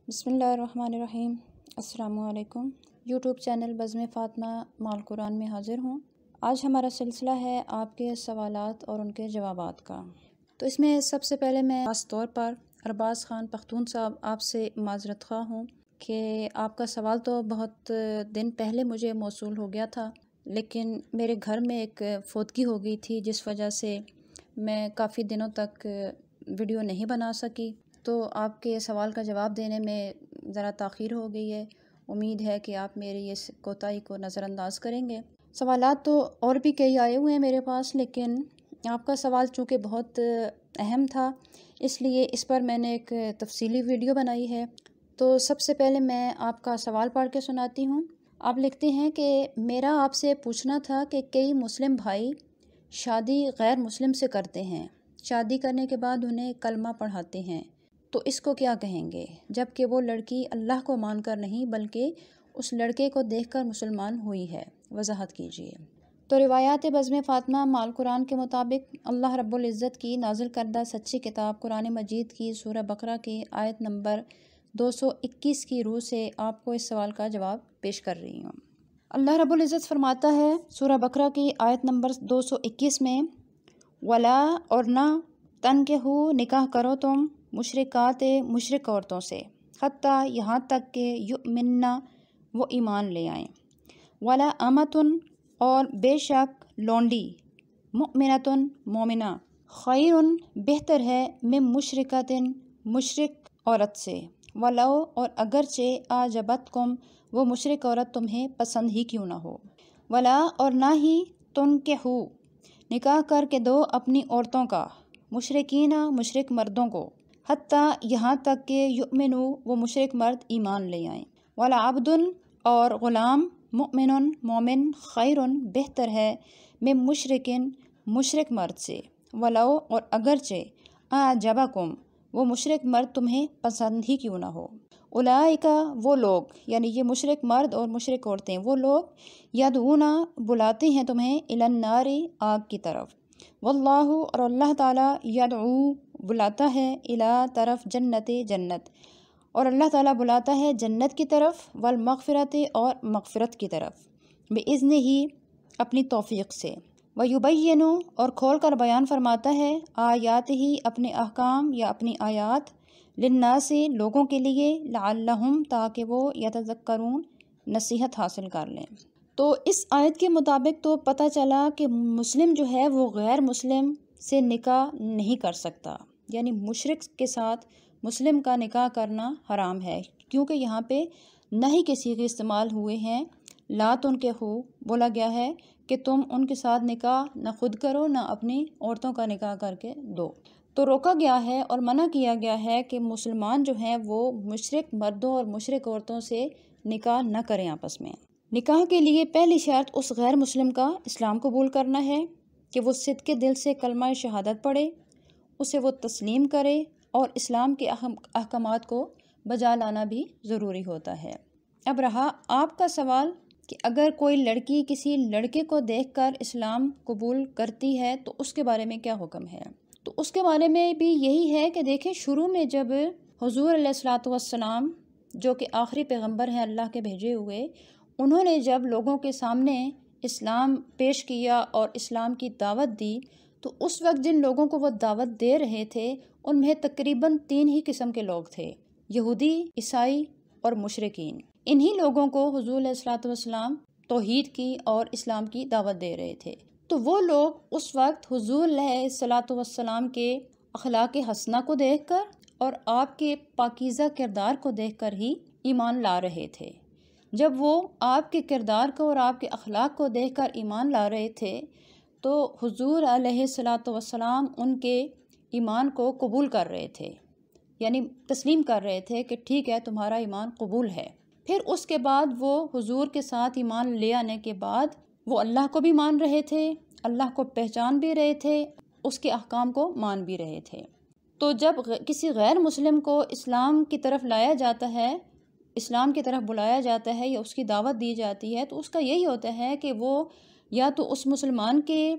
بسم اللہ الرحمن الرحیم۔ السلام علیکم۔ یوٹیوب چینل بزم فاطمہ مال قرآن میں حاضر ہوں۔ آج ہمارا سلسلہ ہے آپ کے سوالات اور ان کے جوابات کا۔ تو اس میں سب سے پہلے میں خاص طور پر ارباز خان پختون صاحب آپ سے معذرت خواہ ہوں کہ آپ کا سوال تو بہت دن پہلے مجھے موصول ہو گیا تھا، لیکن میرے گھر میں ایک فوتگی ہو گئی تھی جس وجہ سے میں کافی دنوں تک ویڈیو نہیں بنا سکی، تو آپ کے سوال کا جواب دینے میں ذرا تاخیر ہو گئی ہے۔ امید ہے کہ آپ میری اس کوتاہی کو نظر انداز کریں گے۔ سوالات تو اور بھی کئی آئے ہوئے ہیں میرے پاس، لیکن آپ کا سوال چونکہ بہت اہم تھا اس لیے اس پر میں نے ایک تفصیلی ویڈیو بنائی ہے۔ تو سب سے پہلے میں آپ کا سوال پڑھ کے سناتی ہوں۔ آپ لکھتے ہیں کہ میرا آپ سے پوچھنا تھا کہ کئی مسلم بھائی شادی غیر مسلم سے کرتے ہیں، شادی کرنے کے بعد انہیں کلمہ پڑھاتے ہیں، تو اس کو کیا کہیں گے، جب کہ وہ لڑکی اللہ کو مان کر نہیں بلکہ اس لڑکے کو دیکھ کر مسلمان ہوئی ہے؟ وضاحت کیجیے۔ تو روایات بزم فاطمہ مال قرآن کے مطابق اللہ رب العزت کی نازل کردہ سچی کتاب قرآن مجید کی سورہ بقرہ کی آیت نمبر 221 کی روح سے آپ کو اس سوال کا جواب پیش کر رہی ہوں۔ اللہ رب العزت فرماتا ہے سورہ بقرہ کی آیت نمبر 221 میں، ولا اور نہ تنکحوا نکاح کرو تم مشرکات مشرک عورتوں سے، حتیٰ یہاں تک کہ یؤمننا وہ ایمان لے آئیں، ولا امتن اور بے شک لونڈی، مؤمنتن مومنہ، خیر بہتر ہے من مشرکتن مشرک عورت سے، ولو اور اگرچہ اعجبتکم وہ مشرک عورت تمہیں پسند ہی کیوں نہ ہو، ولا اور نہ ہی تنکحوا نکاح کر کے دو اپنی عورتوں کا، مشرکینہ مشرک مردوں کو، حتیٰ یہاں تک کہ یؤمنوا وہ مشرک مرد ایمان لے آئیں، ولا عبدن اور غلام، مؤمن مومن، خیر بہتر ہے من مشرکن مشرک مرد سے، ولو اور اگرچہ اعجبکم وہ مشرک مرد تمہیں پسند ہی کیوں نہ ہو، اولئک وہ لوگ یعنی یہ مشرک مرد اور مشرک عورتیں وہ لوگ، یدعون بلاتے ہیں تمہیں الی النار آگ کی طرف، واللہ اور اللہ تعالیٰ یدعو بلاتا ہے الی طرف جنت جنت، اور اللہ تعالیٰ بلاتا ہے جنت کی طرف، والمغفرت اور مغفرت کی طرف، باذن ہی اپنی توفیق سے، ویبین اور کھول کر بیان فرماتا ہے آیات ہی اپنے احکام یا اپنی آیات، للناس لوگوں کے لیے، لعلہم تاکہ وہ یتذکرون نصیحت حاصل کر لیں۔ تو اس آیت کے مطابق تو پتہ چلا کہ مسلم جو ہے وہ غیر مسلم سے نکاح نہیں کر سکتا، یعنی مشرک کے ساتھ مسلم کا نکاح کرنا حرام ہے، کیونکہ یہاں پہ نہ ہی کے صیغے استعمال ہوئے ہیں، لا تنکحوا بولا گیا ہے کہ تم ان کے ساتھ نکاح نہ خود کرو نہ اپنی عورتوں کا نکاح کر کے دو، تو روکا گیا ہے اور منع کیا گیا ہے کہ مسلمان جو ہیں وہ مشرک مردوں اور مشرک عورتوں سے نکاح نہ کریں آپس میں۔ نکاح کے لیے پہلی شرط اس غیر مسلم کا اسلام قبول کرنا ہے کہ وہ صدق دل سے کلمہ شہادت پڑھے، اسے وہ تسلیم کرے، اور اسلام کے احکامات کو بجا لانا بھی ضروری ہوتا ہے۔ اب رہا آپ کا سوال کہ اگر کوئی لڑکی کسی لڑکے کو دیکھ کر اسلام قبول کرتی ہے تو اس کے بارے میں کیا حکم ہے؟ تو اس کے بارے میں بھی یہی ہے کہ دیکھیں، شروع میں جب حضور علیہ الصلوۃ والسلام جو کہ آخری پیغمبر ہیں اللہ کے بھیجے ہوئے، انہوں نے جب لوگوں کے سامنے اسلام پیش کیا اور اسلام کی دعوت دی، تو اس وقت جن لوگوں کو وہ دعوت دے رہے تھے ان میں تقریباً 3 ہی قسم کے لوگ تھے، یہودی، عیسائی اور مشرکین۔ انہی لوگوں کو حضور علیہ الصلوۃ والسلام توحید کی اور اسلام کی دعوت دے رہے تھے، تو وہ لوگ اس وقت حضور علیہ الصلوۃ والسلام کے اخلاق حسنہ کو دیکھ کر اور آپ کے پاکیزہ کردار کو دیکھ کر ہی ایمان لا رہے تھے۔ جب وہ آپ کے کردار کو اور آپ کے اخلاق کو دیکھ کر ایمان لا رہے تھے تو حضور علیہ الصلوۃ والسلام ان کے ایمان کو قبول کر رہے تھے، یعنی تسلیم کر رہے تھے کہ ٹھیک ہے تمہارا ایمان قبول ہے۔ پھر اس کے بعد وہ حضور کے ساتھ ایمان لے آنے کے بعد وہ اللہ کو بھی مان رہے تھے، اللہ کو پہچان بھی رہے تھے، اس کے احکام کو مان بھی رہے تھے۔ تو جب کسی غیر مسلم کو اسلام کی طرف لایا جاتا ہے، اسلام کی طرف بلایا جاتا ہے یا اس کی دعوت دی جاتی ہے، تو اس کا یہی ہوتا ہے کہ وہ یا تو اس مسلمان کے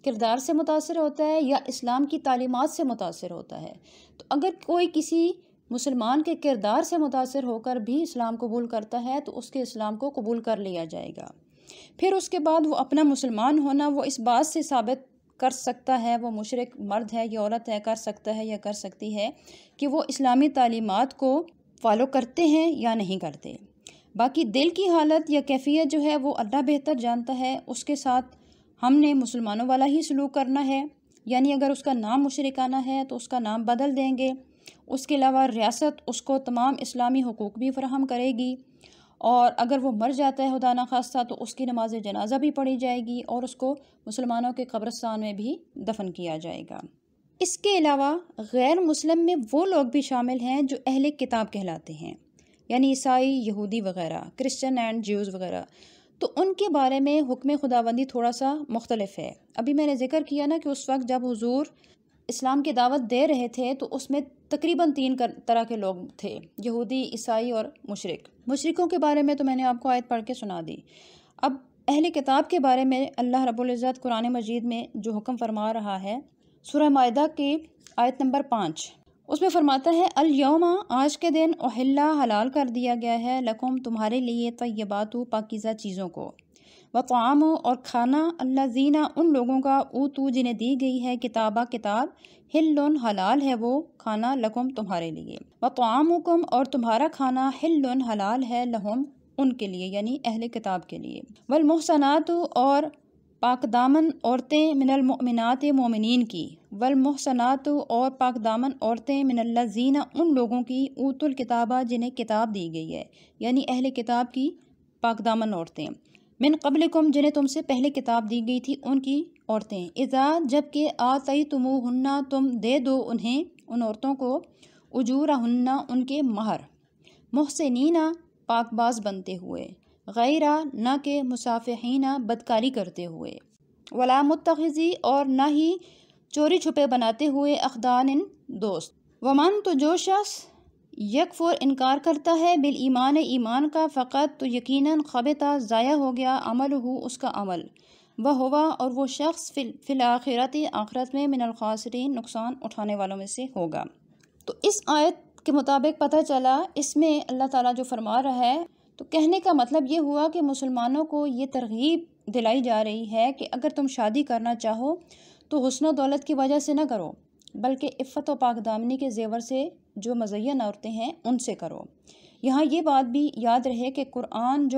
کردار سے متاثر ہوتا ہے یا اسلام کی تعلیمات سے متاثر ہوتا ہے۔ تو اگر کوئی کسی مسلمان کے کردار سے متاثر ہو کر بھی اسلام قبول کرتا ہے تو اس کے اسلام کو قبول کر لیا جائے گا۔ پھر اس کے بعد وہ اپنا مسلمان ہونا وہ اس بات سے ثابت کر سکتا ہے، وہ مشرک مرد ہے یا عورت ہے، کر سکتا ہے یا کر سکتی ہے کہ وہ اسلامی تعلیمات کو فالو کرتے ہیں یا نہیں کرتے۔ باقی دل کی حالت یا کیفیت جو ہے وہ اللہ بہتر جانتا ہے، اس کے ساتھ ہم نے مسلمانوں والا ہی سلوک کرنا ہے، یعنی اگر اس کا نام مشرکانہ ہے تو اس کا نام بدل دیں گے۔ اس کے علاوہ ریاست اس کو تمام اسلامی حقوق بھی فراہم کرے گی، اور اگر وہ مر جاتا ہے خدا نخواستہ تو اس کی نماز جنازہ بھی پڑھی جائے گی اور اس کو مسلمانوں کے قبرستان میں بھی دفن کیا جائے گا۔ اس کے علاوہ غیر مسلم میں وہ لوگ بھی شامل ہیں جو اہل کتاب کہلاتے ہیں، یعنی عیسائی، یہودی وغیرہ، کرسچن اینڈ جیوز وغیرہ۔ تو ان کے بارے میں حکم خداوندی تھوڑا سا مختلف ہے۔ ابھی میں نے ذکر کیا نا کہ اس وقت جب حضور اسلام کی دعوت دے رہے تھے تو اس میں تقریباً 3 طرح کے لوگ تھے، یہودی، عیسائی اور مشرک۔ مشرکوں کے بارے میں تو میں نے آپ کو آیت پڑھ کے سنا دی۔ اب اہل کتاب کے بارے میں اللہ رب العزت قرآن مجید میں جو حکم فرما رہا ہے، سورہ مائدہ کی آیت نمبر 5، اس میں فرماتا ہے الیوم، آج کے دن احلّ، حلال کر دیا گیا ہے، لکم، تمہارے لیے، طیبات، پاکیزہ چیزوں کو، وطعام، اور کھانا، الذین، ان لوگوں کا، اوتو، جنہیں دی گئی ہے، کتاب، حل، حلال ہے وہ کھانا، لکم، تمہارے لیے، وطعامکم، اور تمہارا کھانا، حل، حلال ہے، لہم، ان کے لیے، یعنی اہل کتاب کے لیے، والمحصنات، اور پاک دامن عورتیں، من المؤمنات، مومنین کی، والمحصنات، اور پاک دامن عورتیں، من الذین، ان لوگوں کی، اوت الکتاب، جنہیں کتاب دی گئی ہے، یعنی اہل کتاب کی پاک دامن عورتیں، من قبلکم، جنہیں تم سے پہلے کتاب دی گئی تھی، ان کی عورتیں، اذا، جب کہ آتیتموہن، تم دے دو انہیں، ان عورتوں کو، اجورہن، ان کے مہر، محسنین، پاک باز بنتے ہوئے، غیر، نہ کہ مصافحین، بدکاری کرتے ہوئے، ولا متخذی، اور نہ ہی چوری چھپے بناتے ہوئے، اخدان، دوست، ومن، تو جو شخص، یکفر، انکار کرتا ہے، بالایمان، ایمان کا، فقط، تو یقیناً، خبطہ، ضائع ہو گیا، عملہ، اس کا عمل، وہوا، اور وہ شخص، فی الآخرۃ، آخرت میں، من الخاسرین، نقصان اٹھانے والوں میں سے ہوگا۔ تو اس آیت کے مطابق پتہ چلا، اس میں اللہ تعالیٰ جو فرما رہا ہے، تو کہنے کا مطلب یہ ہوا کہ مسلمانوں کو یہ ترغیب دلائی جا رہی ہے کہ اگر تم شادی کرنا چاہو تو حسن و دولت کی وجہ سے نہ کرو، بلکہ عفت و پاک دامنی کے زیور سے جو مزین عورتیں ہیں ان سے کرو۔ یہاں یہ بات بھی یاد رہے کہ قرآن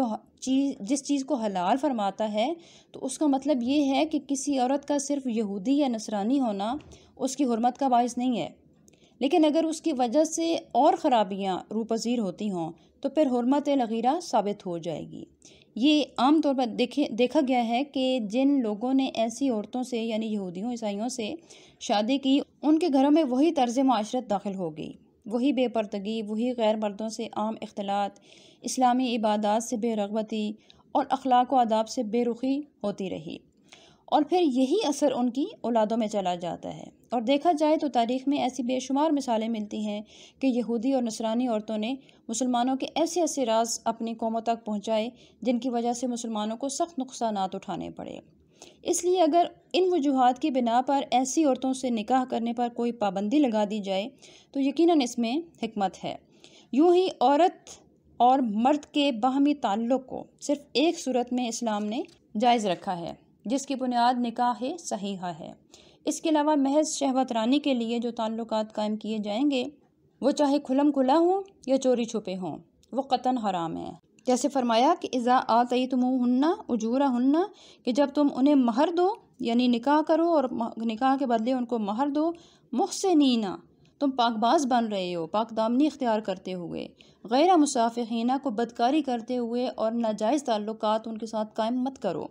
جس چیز کو حلال فرماتا ہے تو اس کا مطلب یہ ہے کہ کسی عورت کا صرف یہودی یا نصرانی ہونا اس کی حرمت کا باعث نہیں ہے، لیکن اگر اس کی وجہ سے اور خرابیاں روپذیر ہوتی ہوں تو پھر حرمت لغیرہ ثابت ہو جائے گی۔ یہ عام طور پر دیکھا گیا ہے کہ جن لوگوں نے ایسی عورتوں سے، یعنی یہودیوں، عیسائیوں سے شادی کی، ان کے گھروں میں وہی طرز معاشرت داخل ہو گئی، وہی بے پردگی، وہی غیر مردوں سے عام اختلاط، اسلامی عبادات سے بے رغبتی اور اخلاق و آداب سے بے رخی ہوتی رہی، اور پھر یہی اثر ان کی اولادوں میں چلا جاتا ہے۔ اور دیکھا جائے تو تاریخ میں ایسی بے شمار مثالیں ملتی ہیں کہ یہودی اور نصرانی عورتوں نے مسلمانوں کے ایسے ایسے راز اپنی قوموں تک پہنچائے جن کی وجہ سے مسلمانوں کو سخت نقصانات اٹھانے پڑے۔ اس لیے اگر ان وجوہات کی بنا پر ایسی عورتوں سے نکاح کرنے پر کوئی پابندی لگا دی جائے تو یقیناً اس میں حکمت ہے۔ یوں ہی عورت اور مرد کے باہمی تعلق کو صرف ایک صورت میں اسلام نے جائز رکھا ہے، جس کی بنیاد نکاح صحیحہ ہے۔ اس کے علاوہ محض شہوت رانی کے لیے جو تعلقات قائم کیے جائیں گے وہ چاہے کھلم کھلا ہوں یا چوری چھپے ہوں، وہ قطعاً حرام ہیں۔ جیسے فرمایا کہ اذا آتیتموہن اجورہن، کہ جب تم انہیں مہر دو، یعنی نکاح کرو اور نکاح کے بدلے ان کو مہر دو، محسنین، تم پاک باز بن رہے ہو، پاک دامنی اختیار کرتے ہوئے، غیر مصافحین، کو بدکاری کرتے ہوئے اور ناجائز تعلقات ان کے ساتھ قائم مت کرو،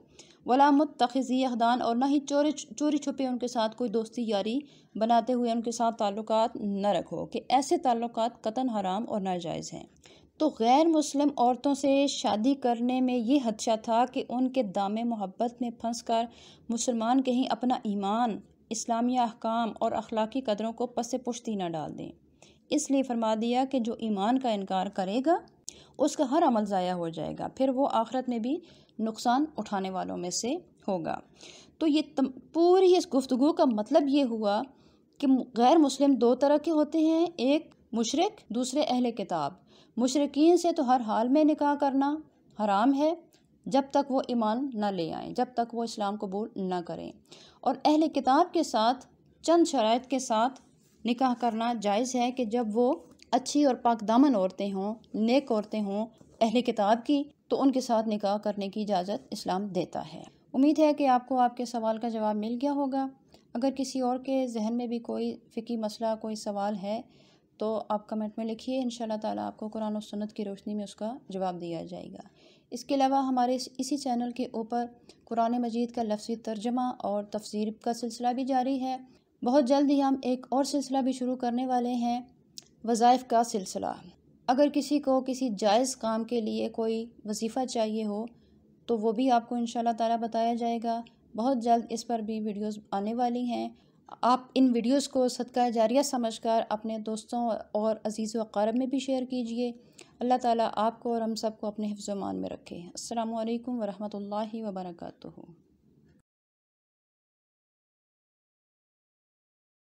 ولا متخذی اخدان، اور نہ ہی چوری چھپے ان کے ساتھ کوئی دوستی یاری بناتے ہوئے ان کے ساتھ تعلقات نہ رکھو، کہ ایسے تعلقات قطعاً حرام اور ناجائز ہیں۔ تو غیر مسلم عورتوں سے شادی کرنے میں یہ خدشہ تھا کہ ان کے دام محبت میں پھنس کر مسلمان کہیں اپنا ایمان، اسلامی احکام اور اخلاقی قدروں کو پس پشت ہی نہ ڈال دیں۔ اس لیے فرما دیا کہ جو ایمان کا انکار کرے گا اس کا ہر عمل ضائع ہو جائے گا، پھر وہ آخرت میں بھی نقصان اٹھانے والوں میں سے ہوگا۔ تو یہ پوری اس گفتگو کا مطلب یہ ہوا کہ غیر مسلم 2 طرح کے ہوتے ہیں، ایک مشرک دوسرے اہل کتاب، مشرکین سے تو ہر حال میں نکاح کرنا حرام ہے جب تک وہ ایمان نہ لے آئیں، جب تک وہ اسلام قبول نہ کریں، اور اہل کتاب کے ساتھ چند شرائط کے ساتھ نکاح کرنا جائز ہے کہ جب وہ اچھی اور پاک دامن عورتیں ہوں، نیک عورتیں ہوں اہل کتاب کی، تو ان کے ساتھ نکاح کرنے کی اجازت اسلام دیتا ہے۔ امید ہے کہ آپ کو آپ کے سوال کا جواب مل گیا ہوگا۔ اگر کسی اور کے ذہن میں بھی کوئی فقہی مسئلہ، کوئی سوال ہے تو آپ کمنٹ میں لکھیے، انشاءاللہ تعالیٰ آپ کو قرآن و سنت کی روشنی میں اس کا جواب دیا جائے گا۔ اس کے علاوہ ہمارے اسی چینل کے اوپر قرآن مجید کا لفظی ترجمہ اور تفسیر کا سلسلہ بھی جاری ہے۔ بہت جلد ہی ہم ایک اور سلسلہ بھی شروع کرنے والے ہیں، وظائف کا سلسلہ۔ اگر کسی کو کسی جائز کام کے لیے کوئی وظیفہ چاہیے ہو تو وہ بھی آپ کو انشاءاللہ تعالیٰ بتایا جائے گا۔ بہت جلد اس پر بھی ویڈیوز آنے والی ہیں۔ آپ ان ویڈیوز کو صدقہ جاریہ سمجھ کر اپنے دوستوں اور عزیز و اقارب میں بھی شیئر کیجیے۔ اللہ تعالیٰ آپ کو اور ہم سب کو اپنے حفظ و امان میں رکھے۔ السلام علیکم ورحمۃ اللہ وبرکاتہ۔